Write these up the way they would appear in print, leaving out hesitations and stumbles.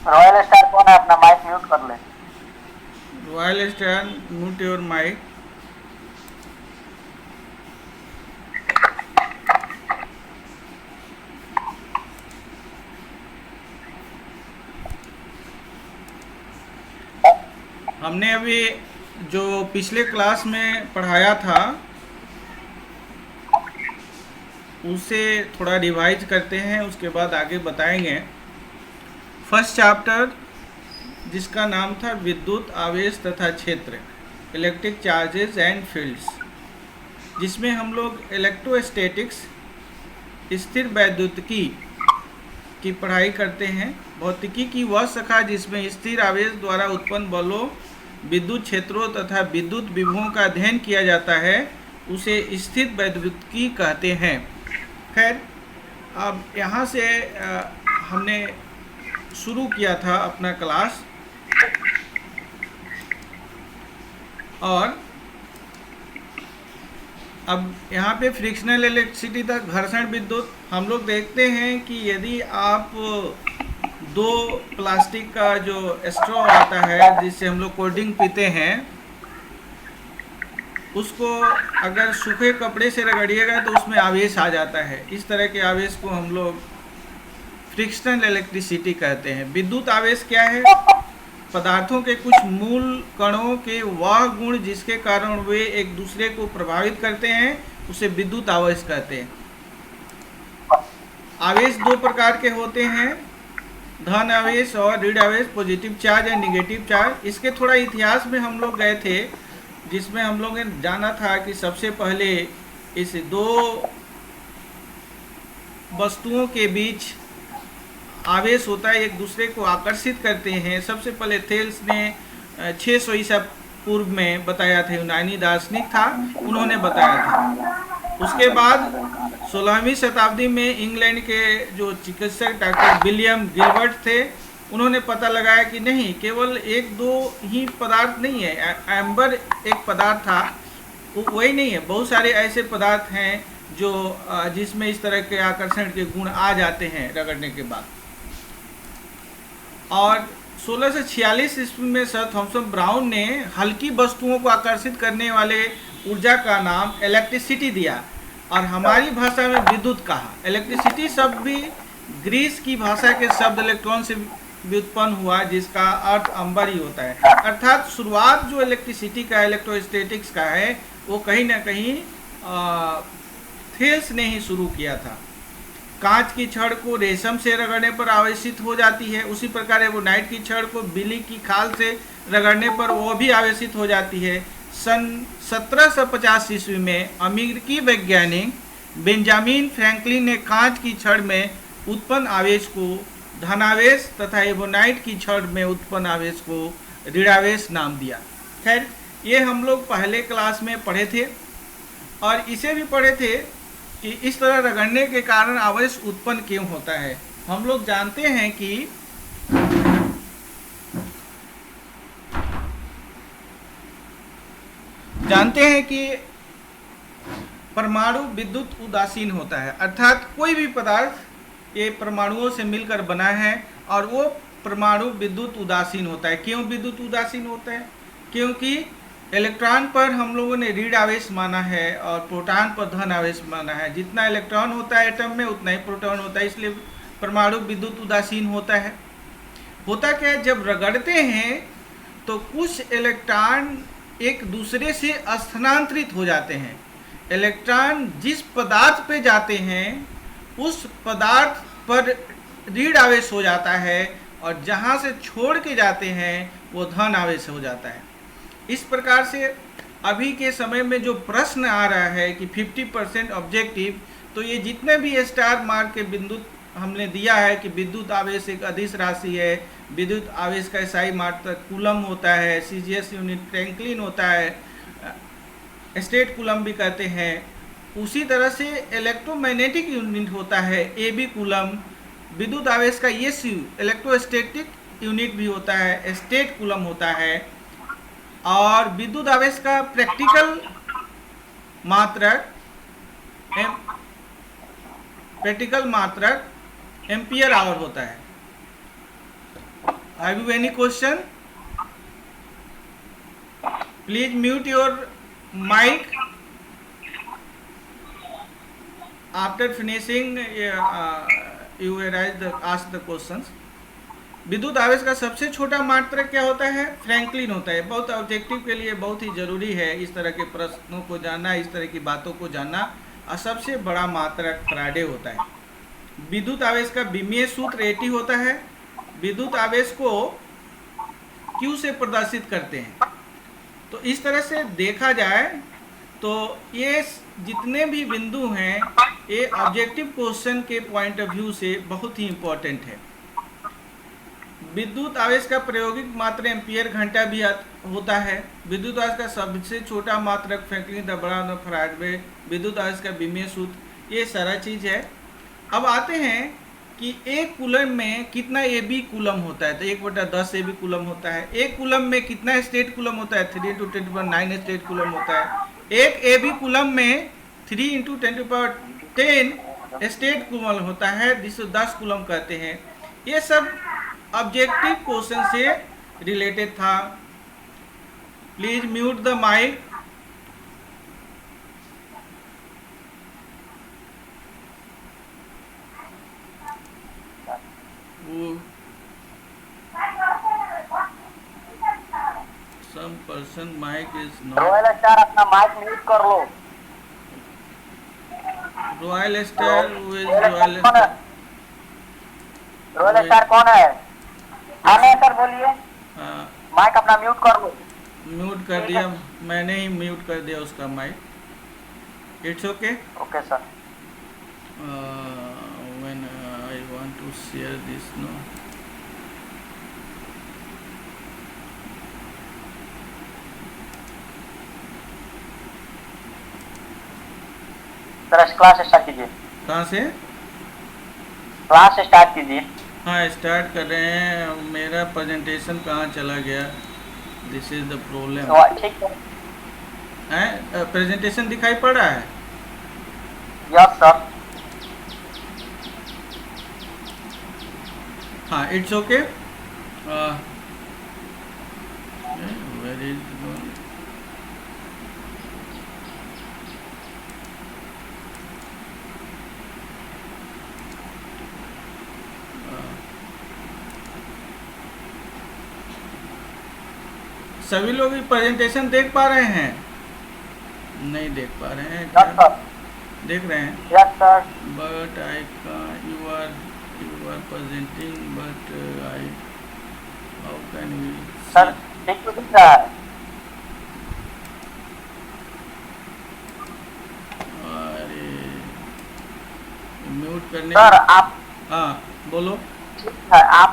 Royal Star कौन है? अपना माइक म्यूट कर ले। Royal Star, mute your mic. हमने अभी जो पिछले क्लास में पढ़ाया था उसे थोड़ा रिवाइज करते हैं, उसके बाद आगे बताएंगे। फर्स्ट चैप्टर जिसका नाम था विद्युत आवेश तथा क्षेत्र, इलेक्ट्रिक चार्जेस एंड फील्ड्स, जिसमें हम लोग इलेक्ट्रोस्टैटिक्स, स्थिर वैद्युतिकी की पढ़ाई करते हैं। भौतिकी की वह शाखा जिसमें स्थिर आवेश द्वारा उत्पन्न बलों, विद्युत क्षेत्रों तथा विद्युत विभवों का अध्ययन किया जाता है, उसे स्थिर वैद्युतिकी कहते हैं। खैर, अब यहाँ से हमने शुरू किया था अपना क्लास, और अब यहाँ पे फ्रिक्शनल इलेक्ट्रिसिटी तक घर्षण विद्युत हम लोग देखते हैं कि यदि आप दो प्लास्टिक का जो स्ट्रॉ आता है जिससे हम लोग कोल्ड ड्रिंक पीते हैं, उसको अगर सूखे कपड़े से रगड़िएगा तो उसमें आवेश आ जाता है। इस तरह के आवेश को हम लोग फ्रिक्शनल इलेक्ट्रिसिटी कहते हैं। विद्युत आवेश क्या है? पदार्थों के कुछ मूल कणों के वह गुण जिसके कारण वे एक दूसरे को प्रभावित करते हैं, उसे विद्युत आवेश कहते हैं। आवेश दो प्रकार के होते हैं, धन आवेश और ऋण आवेश, पॉजिटिव चार्ज या निगेटिव चार्ज। इसके थोड़ा इतिहास में हम लोग गए थे, जिसमें हम लोगों ने जाना था कि सबसे पहले इस दो वस्तुओं के बीच आवेश होता है, एक दूसरे को आकर्षित करते हैं। सबसे पहले थेल्स ने 600 ईसा पूर्व में बताया था, यूनानी दार्शनिक था, उन्होंने बताया था। उसके बाद 16वीं शताब्दी में इंग्लैंड के जो चिकित्सक डॉक्टर विलियम गिलबर्ट थे, उन्होंने पता लगाया कि नहीं, केवल एक दो ही पदार्थ नहीं है। एम्बर एक पदार्थ था, वही नहीं है, बहुत सारे ऐसे पदार्थ हैं जो जिसमें इस तरह के आकर्षण के गुण आ जाते हैं रगड़ने के बाद। और 1646 ईस्वी में सर थॉमसन ब्राउन ने हल्की वस्तुओं को आकर्षित करने वाले ऊर्जा का नाम इलेक्ट्रिसिटी दिया, और हमारी भाषा में विद्युत कहा। इलेक्ट्रिसिटी शब्द भी ग्रीस की भाषा के शब्द इलेक्ट्रॉन से व्युत्पन्न हुआ, जिसका अर्थ अंबर ही होता है। अर्थात शुरुआत जो इलेक्ट्रिसिटी का, इलेक्ट्रोस्टैटिक्स का है, वो कहीं ना कहीं थेल्स ने ही शुरू किया था। कांच की छड़ को रेशम से रगड़ने पर आवेशित हो जाती है, उसी प्रकार एवोनाइट की छड़ को बिल्ली की खाल से रगड़ने पर वो भी आवेशित हो जाती है। सन 1750 ईस्वी में अमेरिकी वैज्ञानिक बेंजामिन फ्रैंकलिन ने कांच की छड़ में उत्पन्न आवेश को धनावेश तथा एवोनाइट की छड़ में उत्पन्न आवेश को ऋणावेश नाम दिया। खैर, ये हम लोग पहले क्लास में पढ़े थे, और इसे भी पढ़े थे कि इस तरह रगड़ने के कारण आवेश उत्पन्न क्यों होता है। हम लोग जानते हैं कि परमाणु विद्युत उदासीन होता है, अर्थात कोई भी पदार्थ ये परमाणुओं से मिलकर बना है और वो परमाणु विद्युत उदासीन होता है। क्यों विद्युत उदासीन होता है? क्योंकि इलेक्ट्रॉन पर हम लोगों ने ऋण आवेश माना है और प्रोटॉन पर धन आवेश माना है। जितना इलेक्ट्रॉन होता है एटम में, उतना ही प्रोटॉन होता है, इसलिए परमाणु विद्युत उदासीन होता है। होता क्या है, जब रगड़ते हैं तो कुछ इलेक्ट्रॉन एक दूसरे से स्थानांतरित हो जाते हैं। इलेक्ट्रॉन जिस पदार्थ पे जाते हैं उस पदार्थ पर ऋण आवेश हो जाता है, और जहाँ से छोड़ के जाते हैं वो धन आवेश हो जाता है। इस प्रकार से अभी के समय में जो प्रश्न आ रहा है कि 50% ऑब्जेक्टिव, तो ये जितने भी स्टार मार्क के बिंदु हमने दिया है कि विद्युत आवेश एक अदिश राशि है, विद्युत आवेश का SI मात्रक कूलम होता है, CGS यूनिट फ्रैंकलिन होता है, स्टेट कूलम भी कहते हैं। उसी तरह से इलेक्ट्रोमैग्नेटिक यूनिट होता है AB कूलम, विद्युत आवेश का SU इलेक्ट्रोस्टैटिक यूनिट भी होता है, स्टेट कूलम होता है, और विद्युत आवेश का प्रैक्टिकल मात्रक एम्पियर आवर होता है। Have you any question? Please mute your mic after finishing you ask the questions. विद्युत आवेश का सबसे छोटा मात्रक क्या होता है? फ्रैंकलिन होता है। बहुत ऑब्जेक्टिव के लिए बहुत ही जरूरी है इस तरह के प्रश्नों को जानना, इस तरह की बातों को जानना। और सबसे बड़ा मात्रक फैराडे होता है। विद्युत आवेश का विमीय सूत्र AT होता है। विद्युत आवेश को Q से प्रदर्शित करते हैं। तो इस तरह से देखा जाए तो ये जितने भी बिंदु हैं ये ऑब्जेक्टिव क्वेश्चन के पॉइंट ऑफ व्यू से बहुत ही इम्पोर्टेंट है। विद्युत आवेश का प्रायोगिक मात्रा एम्पियर घंटा भी होता है। विद्युत आवेश का सबसे छोटा मात्रक फ्रैंकलिन, द बड़ा फैराडे, विद्युत आवेश का विमीय सूत्र, ये सारा चीज़ है। अब आते हैं कि एक कूलम में कितना AB कूलम होता है। तो 1/10 AB कूलम होता है। एक कूलम में कितना स्टेट कूलम होता है? 3 × 10⁹ स्टेट कूलम होता है। एक AB कूलम में 3 × 10⁻10 स्टेट कूलम होता है, जिसे 10 कूलम कहते हैं। ये सब ऑब्जेक्टिव क्वेश्चन से रिलेटेड था। Please mute the mic. Some person mic is not. Royal Star अपना माइक म्यूट कर लो। रॉयल स्टार रॉयल स्टार कौन है? हाँ सर बोलिए। माइक अपना म्यूट कर लो। म्यूट कर दिया, मैंने ही म्यूट कर दिया उसका mic. It's okay. Okay sir. When I want to share this no, sir class start कीजिए। कहाँ से? क्लास स्टार्ट कीजिए। हाँ स्टार्ट कर रहे हैं। मेरा प्रेजेंटेशन कहाँ चला गया? This is the problem. ठीक है। प्रेजेंटेशन दिखाई पड़ रहा है? Yes sir. हाँ इट्स ओके। वेर इज सभी लोग प्रेजेंटेशन देख पा रहे हैं? नहीं देख पा रहे हैं क्या? Yes sir. देख रहे हैं? Yes sir. But I you are presenting but I how can we sir ठीक तो दिख रहा है। अरे म्यूट करने। सर आप हाँ बोलो। ठीक है, आप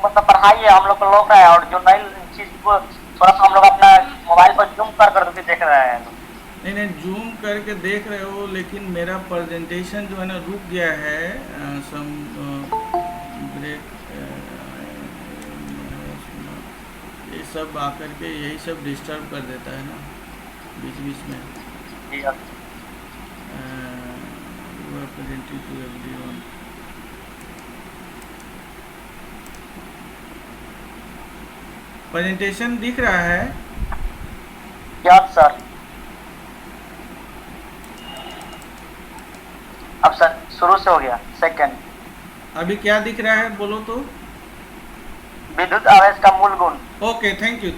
मतलब पढ़ाइए, हम लोग को लग रहा है। और जो नई चीज को थोड़ा सा हम लोग अपना मोबाइल पर जूम कर देख रहे हैं। नहीं जूम करके देख रहे हो, लेकिन मेरा प्रेजेंटेशन जो है ना रुक गया है। सम ब्रेक ये सब आकर के यही सब डिस्टर्ब कर देता है ना बीच बीच में। जी you are presenting to everyone. Presentation दिख रहा है? Yes sir. अब सर शुरू से हो गया सेकंड। अभी क्या दिख रहा है बोलो तो? विद्युत आवेश का मूल गुण। Okay thank you.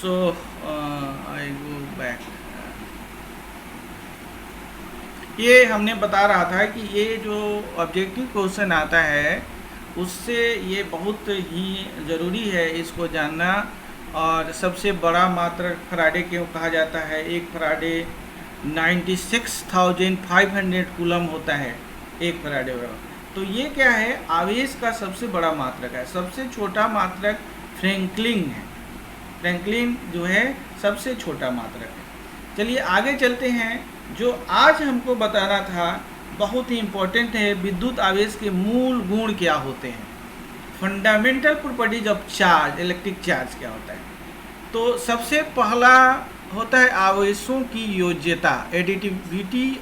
So I go back. ये हमने बता रहा था कि ये जो ऑब्जेक्टिव क्वेश्चन आता है उससे ये बहुत ही ज़रूरी है इसको जानना। और सबसे बड़ा मात्रक फैराडे क्यों कहा जाता है? एक फैराडे 96,500 कूलम होता है एक फैराडे बराबर। तो ये क्या है? आवेश का सबसे बड़ा मात्रक है। सबसे छोटा मात्रक फ्रैंकलिन है। फ्रैंकलिन जो है सबसे छोटा मात्रक है। चलिए आगे चलते हैं। जो आज हमको बताना था बहुत ही इम्पोर्टेंट है। विद्युत आवेश के मूल गुण क्या होते हैं? Fundamental properties of charge, electric charge क्या होता है? तो सबसे पहला होता है आवेशों की योज्यता, एडिटिविटी